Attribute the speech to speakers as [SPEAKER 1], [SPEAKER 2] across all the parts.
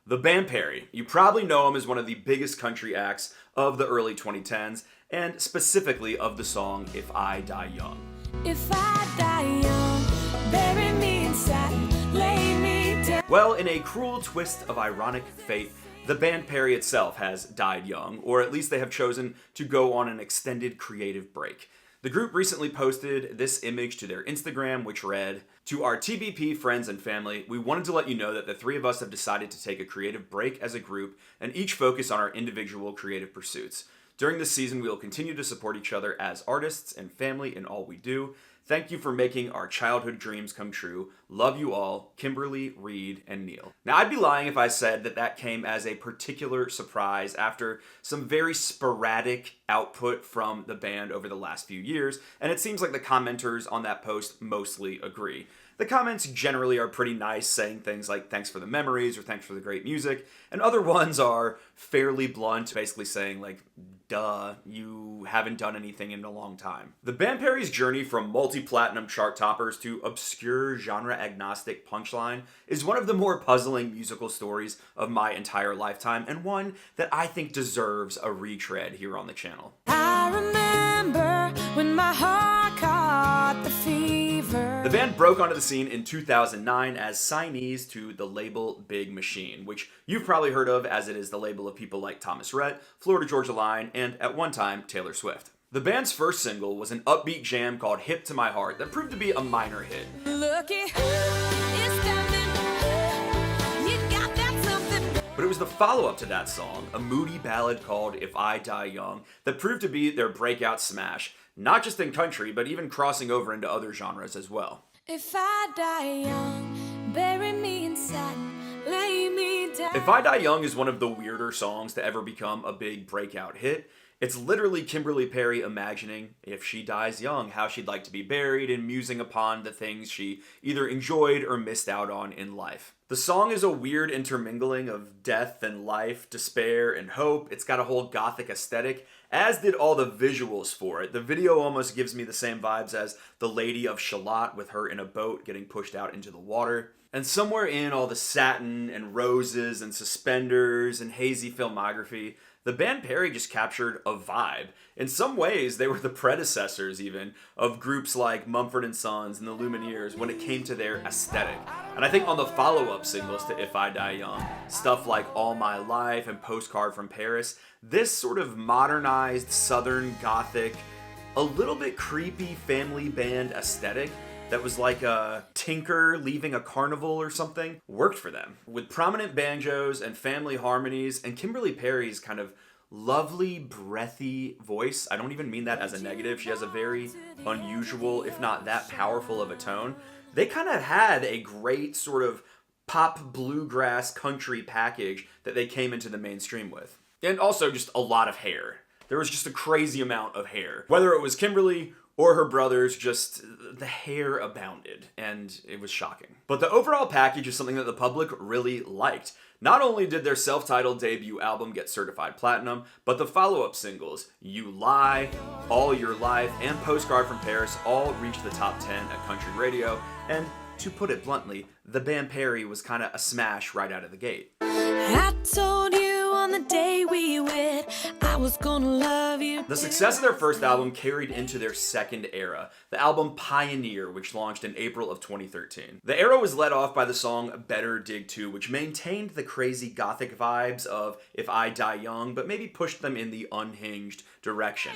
[SPEAKER 1] The band Perry. You probably know him as one of the biggest country acts of the early 2010s, and specifically of the song If I Die Young.
[SPEAKER 2] If I die young, bury me in satin, lay me down.
[SPEAKER 1] Well, in a cruel twist of ironic fate, the band Perry itself has died young, or at least they have chosen to go on an extended creative break. The group recently posted this image to their Instagram, which read, "To our TBP friends and family, we wanted to let you know that the three of us have decided to take a creative break as a group and each focus on our individual creative pursuits. During this season, we will continue to support each other as artists and family in all we do. Thank you for making our childhood dreams come true. Love you all, Kimberly, Reed, and Neil." Now, I'd be lying if I said that that came as a particular surprise after some very sporadic output from the band over the last few years, and it seems like the commenters on that post mostly agree. The comments generally are pretty nice, saying things like "thanks for the memories" or "thanks for the great music," and other ones are fairly blunt, basically saying like, "duh, you haven't done anything in a long time." The band Perry's journey from multi-platinum chart toppers to obscure genre-agnostic punchline is one of the more puzzling musical stories of my entire lifetime, and one that I think deserves a retread here on the channel.
[SPEAKER 2] I remember when my heart caught the fever.
[SPEAKER 1] The band broke onto the scene in 2009 as signees to the label Big Machine, which you've probably heard of as it is the label of people like Thomas Rhett, Florida Georgia Line, and at one time, Taylor Swift. The band's first single was an upbeat jam called "Hip to My Heart" that proved to be a minor hit.
[SPEAKER 2] Looky, it's something. You got that something.
[SPEAKER 1] But it was the follow-up to that song, a moody ballad called "If I Die Young," that proved to be their breakout smash, not just in country, but even crossing over into other genres as well.
[SPEAKER 2] If I die young, bury me in satin, lay me down.
[SPEAKER 1] If I Die Young is one of the weirder songs to ever become a big breakout hit. It's literally Kimberly Perry imagining, if she dies young, how she'd like to be buried and musing upon the things she either enjoyed or missed out on in life. The song is a weird intermingling of death and life, despair and hope. It's got a whole gothic aesthetic, as did all the visuals for it. The video almost gives me the same vibes as The Lady of Shalott, with her in a boat getting pushed out into the water. And somewhere in all the satin and roses and suspenders and hazy filmography, the band Perry just captured a vibe. In some ways, they were the predecessors even of groups like Mumford & Sons and the Lumineers when it came to their aesthetic. And I think on the follow-up singles to If I Die Young, stuff like All My Life and Postcard from Paris, this sort of modernized Southern Gothic, a little bit creepy family band aesthetic that was like a tinker leaving a carnival or something, worked for them. With prominent banjos and family harmonies, and Kimberly Perry's kind of lovely, breathy voice. I don't even mean that as a negative. She has a very unusual, if not that powerful of a tone. They kind of had a great sort of pop bluegrass country package that they came into the mainstream with. And also just a lot of hair. There was just a crazy amount of hair. Whether it was Kimberly or her brothers, just the hair abounded, and it was shocking. But the overall package is something that the public really liked. Not only did their self-titled debut album get certified platinum, but the follow-up singles, You Lie, All Your Life, and Postcard from Paris all reached the top 10 at country radio, and to put it bluntly, the band Perry was kind of a smash right out of the gate.
[SPEAKER 2] I told you on the day we wed, I was gonna love you.
[SPEAKER 1] The success of their first album carried into their second era, the album Pioneer, which launched in April of 2013. The era was led off by the song Better Dig 2, which maintained the crazy gothic vibes of If I Die Young, but maybe pushed them in the unhinged direction.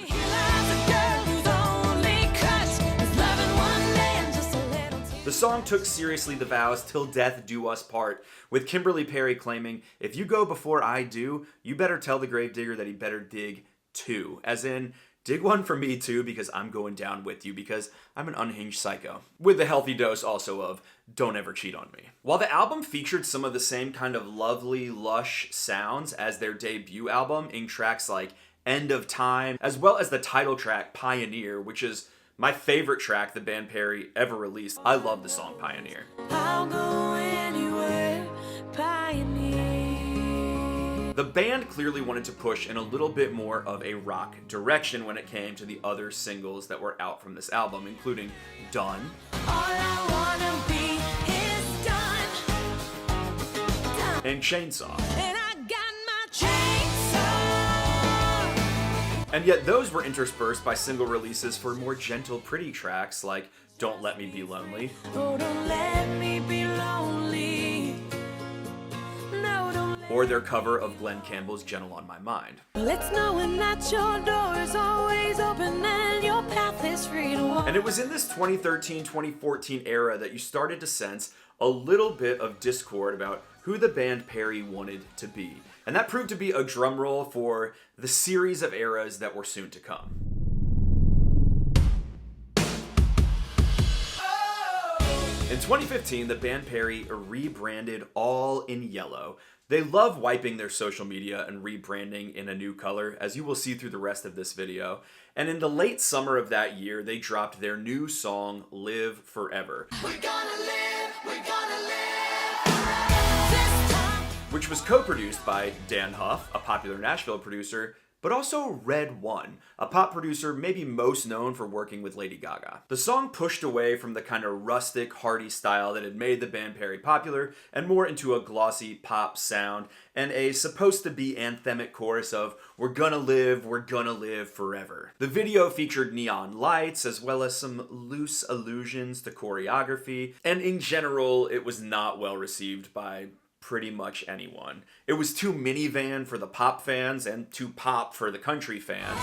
[SPEAKER 1] The song took seriously the vows "Till Death Do Us Part," with Kimberly Perry claiming, "If you go before I do, you better tell the gravedigger that he better dig two." As in, dig one for me too, because I'm going down with you, because I'm an unhinged psycho. With a healthy dose also of, don't ever cheat on me. While the album featured some of the same kind of lovely, lush sounds as their debut album in tracks like End of Time, as well as the title track Pioneer, which is my favorite track the band Perry ever released. I love the song Pioneer.
[SPEAKER 2] I'll go anywhere, Pioneer.
[SPEAKER 1] The band clearly wanted to push in a little bit more of a rock direction when it came to the other singles that were out from this album, including Done,
[SPEAKER 2] All I wanna be is done.
[SPEAKER 1] and Chainsaw.
[SPEAKER 2] And I got my chainsaw.
[SPEAKER 1] And yet those were interspersed by single releases for more gentle, pretty tracks like Don't Let Me Be Lonely.
[SPEAKER 2] Oh, don't let me be lonely. No, don't let
[SPEAKER 1] Or their cover of Glenn Campbell's Gentle on My Mind.
[SPEAKER 2] Let's know when that your door is always open and your path is free to walk.
[SPEAKER 1] And it was in this 2013-2014 era that you started to sense a little bit of discord about who the band Perry wanted to be. And that proved to be a drumroll for the series of eras that were soon to come. In 2015, the band Perry rebranded all in yellow. They love wiping their social media and rebranding in a new color, as you will see through the rest of this video. And in the late summer of that year, they dropped their new song, Live Forever.
[SPEAKER 2] We're gonna live forever this time.
[SPEAKER 1] Which was co-produced by Dan Huff, a popular Nashville producer, but also Red One, a pop producer maybe most known for working with Lady Gaga. The song pushed away from the kind of rustic, hearty style that had made the band Perry popular, and more into a glossy pop sound, and a supposed-to-be anthemic chorus of we're gonna live forever. The video featured neon lights, as well as some loose allusions to choreography, and in general, it was not well received by pretty much anyone. It was too minivan for the pop fans and too pop for the country fans.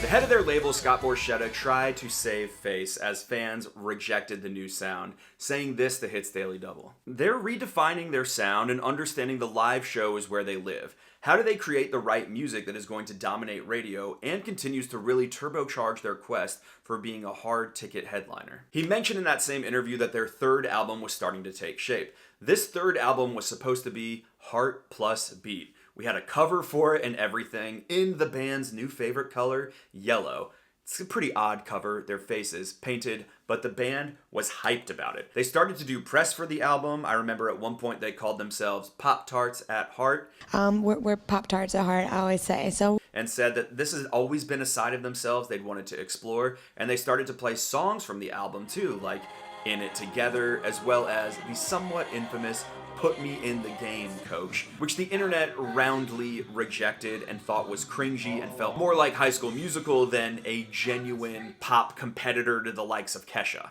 [SPEAKER 1] The head of their label, Scott Borchetta, tried to save face as fans rejected the new sound, saying this to Hits Daily Double. They're redefining their sound and understanding the live show is where they live. How do they create the right music that is going to dominate radio and continues to really turbocharge their quest for being a hard ticket headliner? He mentioned in that same interview that their third album was starting to take shape. This third album was supposed to be Heart plus Beat. We had a cover for it and everything in the band's new favorite color, yellow. It's a pretty odd cover, their faces painted, but the band was hyped about it. They started to do press for the album. I remember at one point they called themselves Pop-Tarts at Heart.
[SPEAKER 3] We're Pop-Tarts at heart, I always say. So,
[SPEAKER 1] and said that this has always been a side of themselves they'd wanted to explore, and they started to play songs from the album too, like In It Together, as well as the somewhat infamous Put Me in the Game, Coach, which the internet roundly rejected and thought was cringy and felt more like High School Musical than a genuine pop competitor to the likes of Kesha.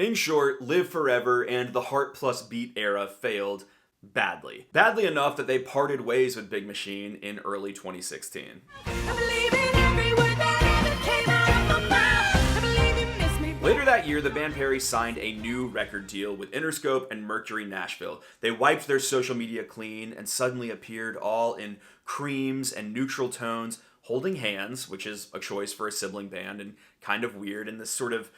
[SPEAKER 1] In short, Live Forever and the Heart plus Beat era failed badly. Badly enough that they parted ways with Big Machine in early 2016. Later that year, the band Perry signed a new record deal with Interscope and Mercury Nashville. They wiped their social media clean and suddenly appeared all in creams and neutral tones, holding hands, which is a choice for a sibling band and kind of weird in this sort of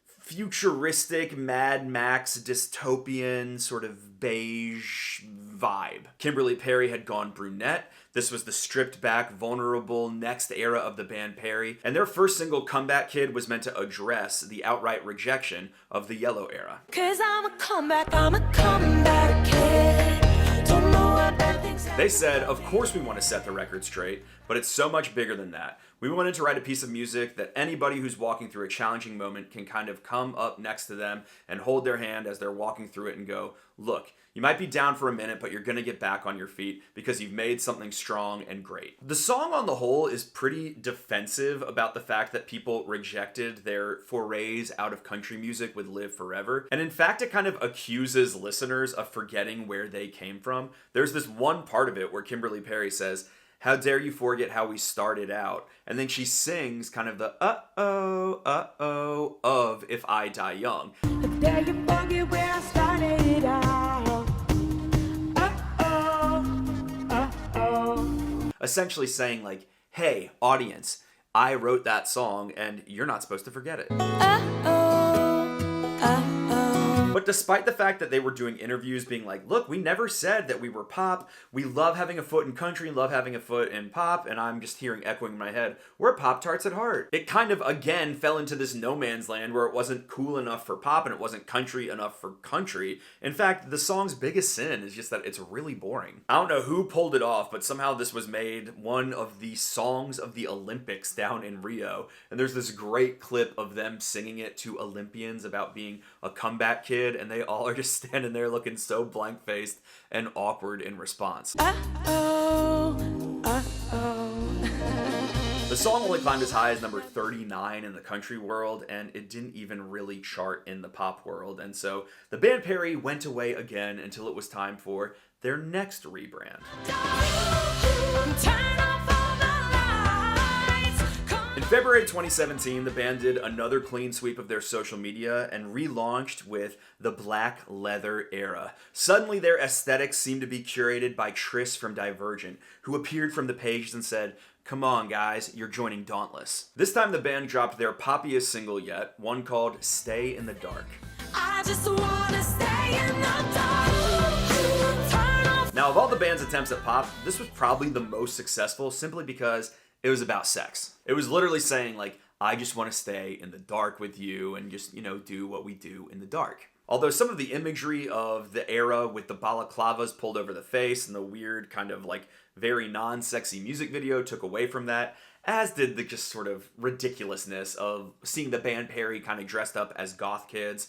[SPEAKER 1] futuristic Mad Max dystopian sort of beige vibe. Kimberly Perry had gone brunette. This was the stripped back, vulnerable next era of the band Perry, and their first single, Comeback Kid, was meant to address the outright rejection of the yellow era.
[SPEAKER 2] 'Cause I'm a comeback kid. Don't know what bad things happen.
[SPEAKER 1] They said, of course we want to set the record straight, but it's so much bigger than that. We wanted to write a piece of music that anybody who's walking through a challenging moment can kind of come up next to them and hold their hand as they're walking through it and go, look, you might be down for a minute, but you're going to get back on your feet because you've made something strong and great. The song on the whole is pretty defensive about the fact that people rejected their forays out of country music with Live Forever. And in fact, it kind of accuses listeners of forgetting where they came from. There's this one part of it where Kimberly Perry says, "How dare you forget how we started out?" And then she sings kind of the uh-oh of If I Die Young.
[SPEAKER 2] How dare you forget where I started out?
[SPEAKER 1] Essentially saying like, hey, audience, I wrote that song and you're not supposed to forget it. But despite the fact that they were doing interviews being like, look, we never said that we were pop. We love having a foot in country, love having a foot in pop. And I'm just hearing echoing in my head, we're Pop-Tarts at heart. It kind of, again, fell into this no man's land where it wasn't cool enough for pop and it wasn't country enough for country. In fact, the song's biggest sin is just that it's really boring. I don't know who pulled it off, but somehow this was made one of the songs of the Olympics down in Rio. And there's this great clip of them singing it to Olympians about being a comeback kid, and they all are just standing there looking so blank-faced and awkward in response.
[SPEAKER 3] Uh-oh, uh-oh.
[SPEAKER 1] The song only climbed as high as number 39 in the country world, and it didn't even really chart in the pop world. And so the band Perry went away again until it was time for their next rebrand. In February 2017, the band did another clean sweep of their social media and relaunched with the Black Leather era. Suddenly, their aesthetics seemed to be curated by Triss from Divergent, who appeared from the pages and said, "Come on, guys, you're joining Dauntless." This time, the band dropped their poppiest single yet, one called Stay in the Dark.
[SPEAKER 2] I just wanna stay in the dark.
[SPEAKER 1] Now, of all the band's attempts at pop, this was probably the most successful simply because it was about sex. It was literally saying, like, I just want to stay in the dark with you and just, do what we do in the dark. Although some of the imagery of the era with the balaclavas pulled over the face and the weird kind of like very non-sexy music video took away from that, as did the just sort of ridiculousness of seeing the band Perry kind of dressed up as goth kids,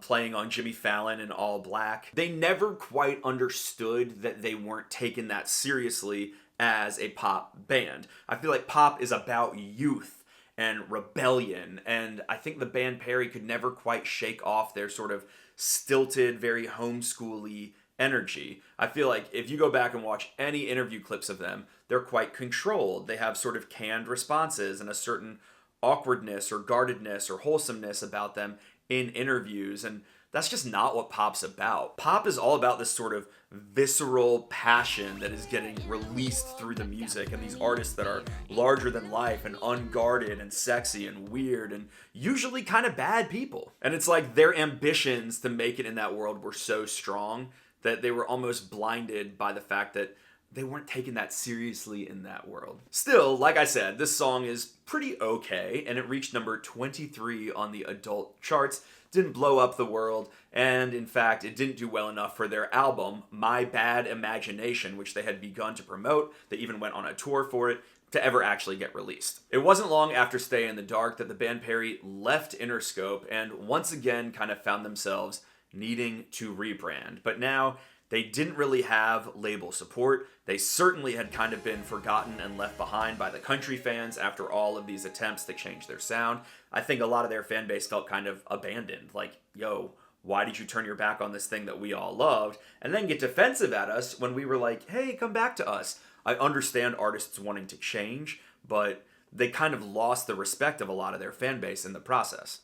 [SPEAKER 1] playing on Jimmy Fallon in all black. They never quite understood that they weren't taken that seriously as a pop band. I feel like pop is about youth and rebellion, and I think the band Perry could never quite shake off their sort of stilted, very homeschooly energy. I feel like if you go back and watch any interview clips of them, they're quite controlled. They have sort of canned responses and a certain awkwardness or guardedness or wholesomeness about them in interviews, and that's just not what pop's about. Pop is all about this sort of visceral passion that is getting released through the music, and these artists that are larger than life and unguarded and sexy and weird and usually kind of bad people. And it's like their ambitions to make it in that world were so strong that they were almost blinded by the fact that they weren't taken that seriously in that world. Still, like I said, this song is pretty okay, and it reached number 23 on the adult charts. Didn't blow up the world, and in fact, it didn't do well enough for their album, My Bad Imagination, which they had begun to promote. They even went on a tour for it, to ever actually get released. It wasn't long after Stay in the Dark that the band Perry left Interscope and once again kind of found themselves needing to rebrand. But now, they didn't really have label support. They certainly had kind of been forgotten and left behind by the country fans after all of these attempts to change their sound. I think a lot of their fan base felt kind of abandoned. Like, yo, why did you turn your back on this thing that we all loved? And then get defensive at us when we were like, hey, come back to us. I understand artists wanting to change, but they kind of lost the respect of a lot of their fan base in the process.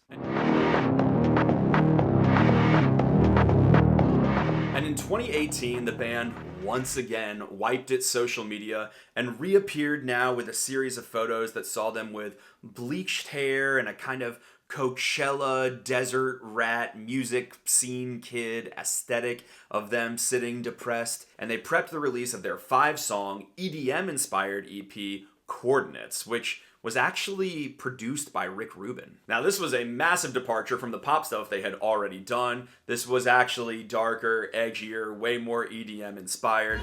[SPEAKER 1] And in 2018, the band once again wiped its social media and reappeared now with a series of photos that saw them with bleached hair and a kind of Coachella desert rat music scene kid aesthetic of them sitting depressed. And they prepped the release of their 5-song EDM inspired EP Coordinates, which was actually produced by Rick Rubin. Now, this was a massive departure from the pop stuff they had already done. This was actually darker, edgier, way more EDM inspired.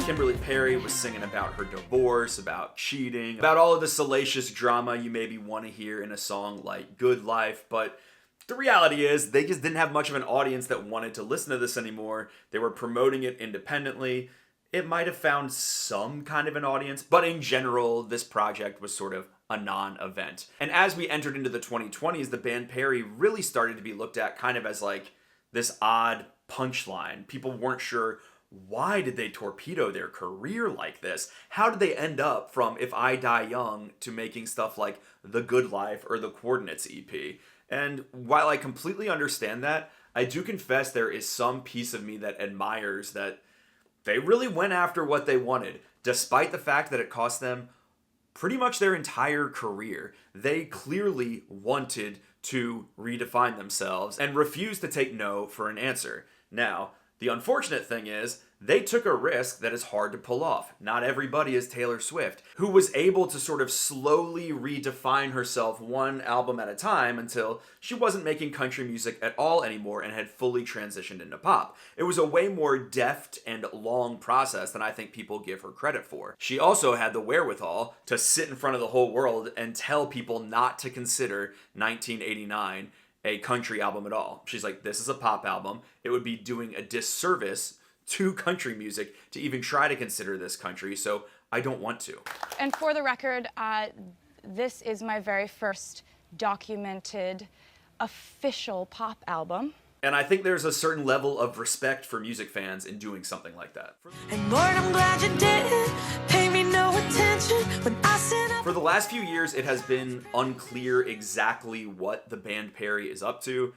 [SPEAKER 1] Kimberly Perry was singing about her divorce, about cheating, about all of the salacious drama you maybe want to hear in a song like Good Life, but the reality is they just didn't have much of an audience that wanted to listen to this anymore. They were promoting it independently. It might have found some kind of an audience, but in general, this project was sort of a non-event. And as we entered into the 2020s, the band Perry really started to be looked at kind of as like this odd punchline. People weren't sure, why did they torpedo their career like this? How did they end up from If I Die Young to making stuff like The Good Life or the Coordinates EP? And while I completely understand that, I do confess there is some piece of me that admires that they really went after what they wanted, despite the fact that it cost them pretty much their entire career. They clearly wanted to redefine themselves and refused to take no for an answer. Now, the unfortunate thing is, they took a risk that is hard to pull off. Not everybody is Taylor Swift, who was able to sort of slowly redefine herself one album at a time until she wasn't making country music at all anymore and had fully transitioned into pop. It was a way more deft and long process than I think people give her credit for. She also had the wherewithal to sit in front of the whole world and tell people not to consider 1989 a country album at all. She's like, this is a pop album. It would be doing a disservice to country music to even try to consider this country, so I don't want to.
[SPEAKER 4] And for the record, this is my very first documented official pop album.
[SPEAKER 1] And I think there's a certain level of respect for music fans in doing something like that.
[SPEAKER 3] And Lord, I'm glad you didn't pay me no attention when I said
[SPEAKER 1] For the last few years, it has been unclear exactly what the band Perry is up to.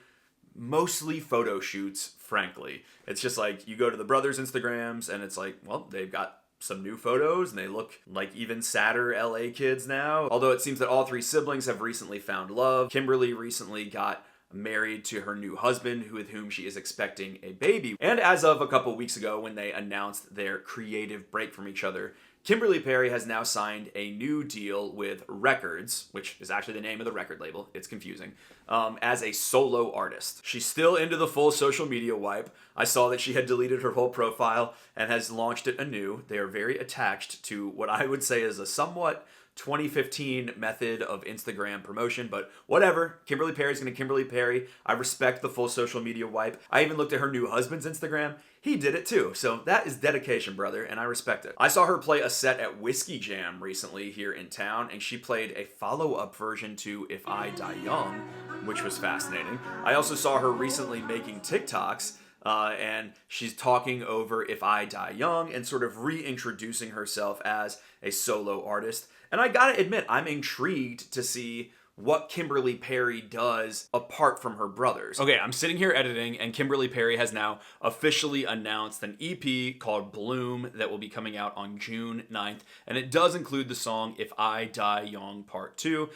[SPEAKER 1] Mostly photo shoots, frankly. It's just like, you go to the brothers' Instagrams, and it's like, well, they've got some new photos, and they look like even sadder LA kids now. Although it seems that all three siblings have recently found love. Kimberly recently got married to her new husband, with whom she is expecting a baby. And as of a couple weeks ago, when they announced their creative break from each other, Kimberly Perry has now signed a new deal with Records, which is actually the name of the record label, it's confusing, as a solo artist. She's still into the full social media wipe. I saw that she had deleted her whole profile and has launched it anew. They are very attached to what I would say is a somewhat 2015 method of Instagram promotion, but whatever. Kimberly Perry's gonna Kimberly Perry. I respect the full social media wipe. I even looked at her new husband's Instagram. He did it too, so that is dedication, brother, and I respect it. I saw her play a set at Whiskey Jam recently here in town, and she played a follow-up version to If I Die Young, which was fascinating. I also saw her recently making TikToks, and she's talking over If I Die Young and sort of reintroducing herself as a solo artist. And I gotta admit, I'm intrigued to see what Kimberly Perry does apart from her brothers. Okay, I'm sitting here editing, and Kimberly Perry has now officially announced an EP called Bloom that will be coming out on June 9th, and it does include the song If I Die Young Part 2.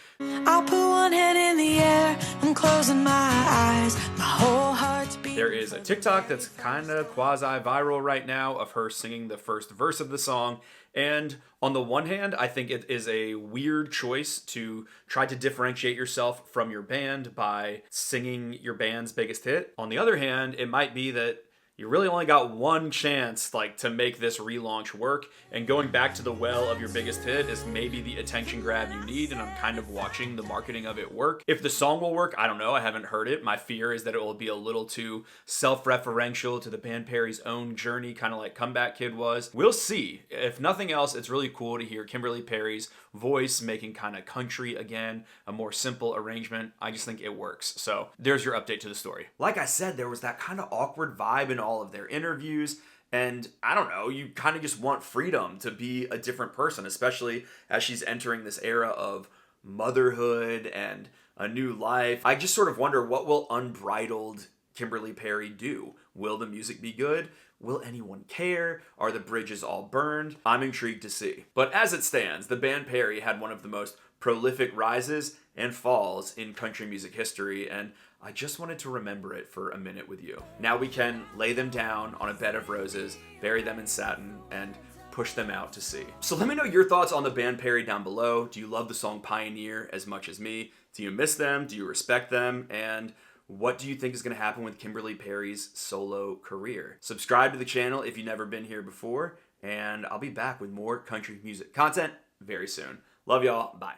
[SPEAKER 3] I'll put one hand in the air, I'm closing my eyes, my whole heart's beating.
[SPEAKER 1] There is a TikTok that's kind of quasi-viral right now of her singing the first verse of the song. And on the one hand, I think it is a weird choice to try to differentiate yourself from your band by singing your band's biggest hit. On the other hand, it might be that you really only got one chance to make this relaunch work, and going back to the well of your biggest hit is maybe the attention grab you need, and I'm kind of watching the marketing of it work. If the song will work, I don't know, I haven't heard it. My fear is that it will be a little too self-referential to the band Perry's own journey, kind of like Comeback Kid was. We'll see. If nothing else, it's really cool to hear Kimberly Perry's voice making kind of country again, a more simple arrangement. I just think it works. So there's your update to the story. Like I said, there was that kind of awkward vibe in all of their interviews, and I don't know, you kind of just want freedom to be a different person, especially as she's entering this era of motherhood and a new life. I just sort of wonder, what will unbridled Kimberly Perry do? Will the music be good? Will anyone care? Are the bridges all burned? I'm intrigued to see. But as it stands, the band Perry had one of the most prolific rises and falls in country music history, and I just wanted to remember it for a minute with you. Now we can lay them down on a bed of roses, bury them in satin, and push them out to sea. So let me know your thoughts on the band Perry down below. Do you love the song Pioneer as much as me? Do you miss them? Do you respect them? And what do you think is going to happen with Kimberly Perry's solo career? Subscribe to the channel if you've never been here before, and I'll be back with more country music content very soon. Love y'all. Bye.